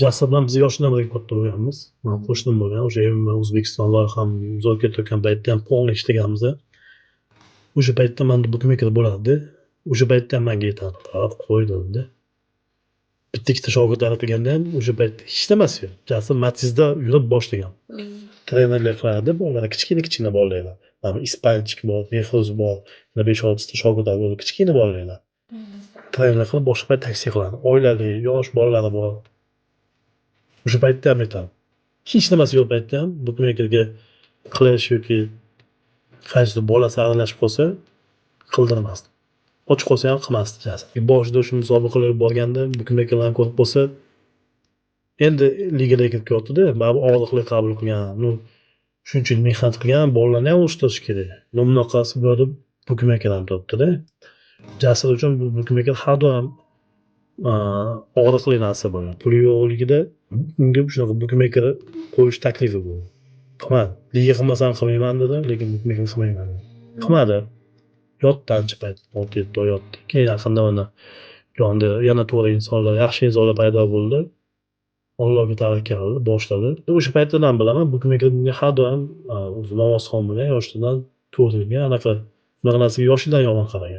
Jasur bilan biz yoshidan birga katta bo'lganmiz. Man qo'shnim bo'lgan. O'sha MMA O'zbekiston loyiham zo'r ketayotgan paytda ham polni ishlaganmiz. O'sha paytda manda bukmeker bo'lardi. O'sha paytda ham menga yetadi. Qo'ydimda. Bitta ikkita shogirdlar qilganda ham o'sha paytda hech nimasi yo'q. Jasur Matizda yurib boshlagan. Trenerlik qilardi bolalar, kichkina bolalar. Mana Ispanchik bor, Mehruz bor, 5-6 shogirdlar bor, kichkina bolalar. Trenerlik qilib boshqa payt taksi qiladi. Oilali, yosh bolalari bor. O'sha paytda ham aytaman. Hech nimasi yo'q paytda ham bukmekerga qilish yoki qaysidir bolasi aralashib qolsa qildirmasdi. Och qolsa ham qilmasdi Jasur. Boshida o'sha musobaqalarga borganda bukmekerlarni ko'rib qolsa, endi ligaga kirib ketyapti-da, baribir og'riqli qabul qilgan. Nu shuncha yil mehnat qilgan, bolalarni ham o'stirish kerak. Nu bunaqasi bo'lib bukmeker ham turibdi-da. Jasur uchun bu bukmeker har doim og'riqli narsa bo'lgan. Puli yo'qligida unga shunaqa bukmeker qo'yish taklifi bo'ldi. Qilmadi. Liga qilmasam qilmayman dedi, lekin bukmeker qilmayman dedi. Qilmadi. Yotdi ancha payt, 6-7 oy yotdi. Keyin yaqinda mana yonida yana to'g'ri insonlar, yaxshi insonlar paydo bo'ldi. Allohga tavakkal qildi, boshladi. O'sha paytdan ham bilaman, bukmeker bunga har doim o'zi namozxon bo'lgan, yoshligidan to'g'ri yurgan, anaqa narsaga yoshidan yomon qaragan.